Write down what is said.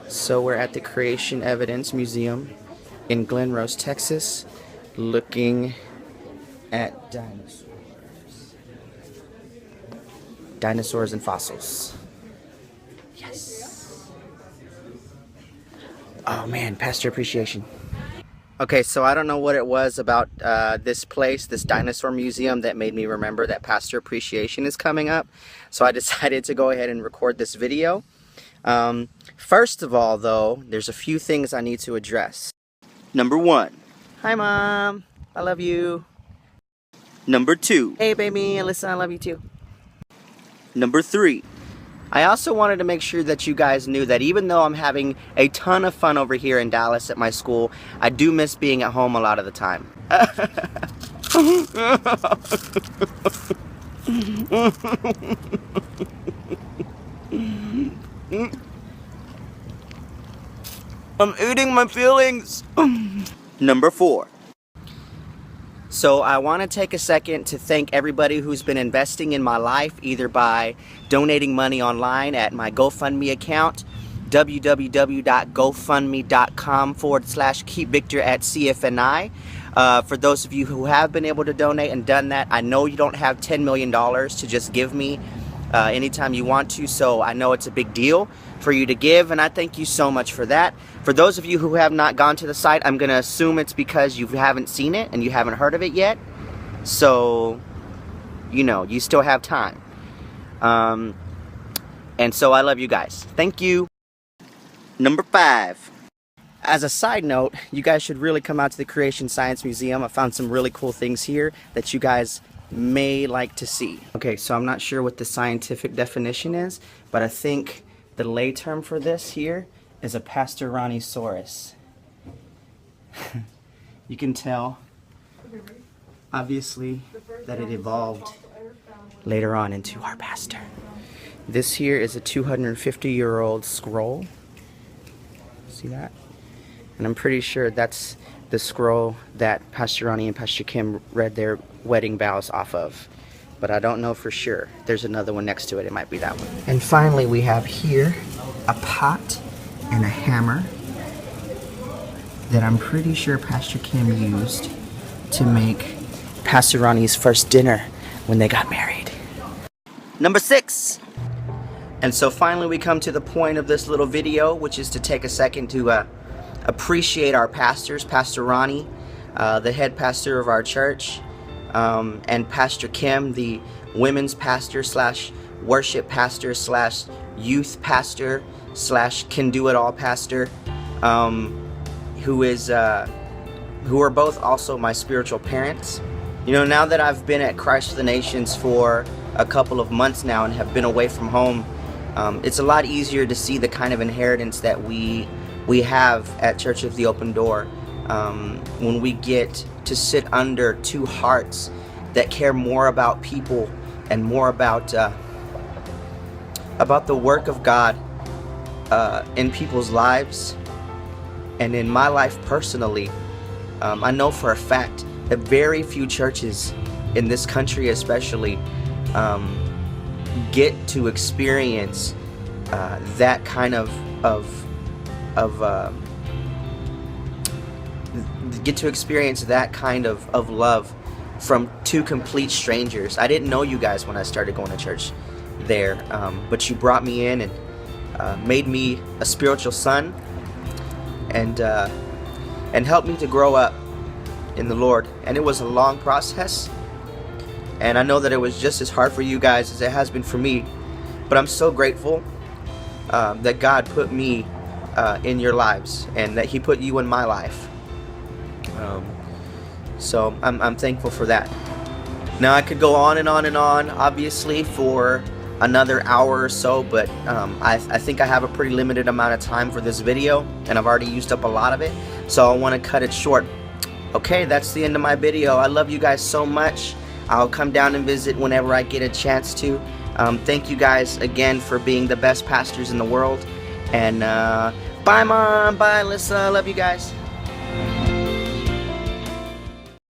So we're at the Creation Evidence Museum in Glen Rose, Texas, looking at dinosaurs and fossils. Yes. Oh man, Pastor Appreciation. Okay, so I don't know what it was about this place, this dinosaur museum, that made me remember that Pastor Appreciation is coming up. So I decided to go ahead and record this video. First of all, though, there's a few things I need to address. Number 1. Hi, Mom. I love you. Number 2. Hey, baby. Listen, I love you too. Number 3. I also wanted to make sure that you guys knew that even though I'm having a ton of fun over here in Dallas at my school, I do miss being at home a lot of the time. I'm eating my feelings. Number 4. So I want to take a second to thank everybody who's been investing in my life, either by donating money online at my GoFundMe account, www.gofundme.com/keepvictor@CFNI. For those of you who have been able to donate and done that, I know you don't have $10 million to just give me anytime you want to, so I know it's a big deal for you to give, and I thank you so much for that. For those of you who have not gone to the site, I'm going to assume it's because you haven't seen it and you haven't heard of it yet, so you know, you still have time. And so I love you guys. Thank you. Number 5. As a side note, you guys should really come out to the Creation Science Museum. I found some really cool things here that you guys may like to see. Okay, so I'm not sure what the scientific definition is, but I think the lay term for this here is a Pastoranisaurus. You can tell, obviously, that it evolved later on into our pastor. This here is a 250-year-old scroll. See that? And I'm pretty sure that's the scroll that Pastor Ronnie and Pastor Kim read their wedding vows off of. But I don't know for sure. There's another one next to it. It might be that one. And finally, we have here a pot and a hammer that I'm pretty sure Pastor Kim used to make Pastor Ronnie's first dinner when they got married. Number 6. And so finally we come to the point of this little video, which is to take a second to appreciate our pastors, Pastor Ronnie, the head pastor of our church, and Pastor Kim, the women's pastor slash worship pastor slash youth pastor slash can do it all pastor, who are both also my spiritual parents. You know, now that I've been at Christ for the Nations for a couple of months now and have been away from home, it's a lot easier to see the kind of inheritance that we have at Church of the Open Door, when we get to sit under two hearts that care more about people and more about the work of God in people's lives and in my life personally. I know for a fact that very few churches in this country especially get to experience that kind of love from two complete strangers. I didn't know you guys when I started going to church there, but you brought me in and made me a spiritual son and helped me to grow up in the Lord. And it was a long process, and I know that it was just as hard for you guys as it has been for me, but I'm so grateful that God put me in your lives and that He put you in my life. So I'm thankful for that. Now I could go on and on and on, obviously, for another hour or so, but I think I have a pretty limited amount of time for this video, and I've already used up a lot of it, so I want to cut it short. Okay, that's the end of my video. I love you guys so much. I'll come down and visit whenever I get a chance to. Thank you guys again for being the best pastors in the world, and bye Mom, bye Alyssa, love you guys.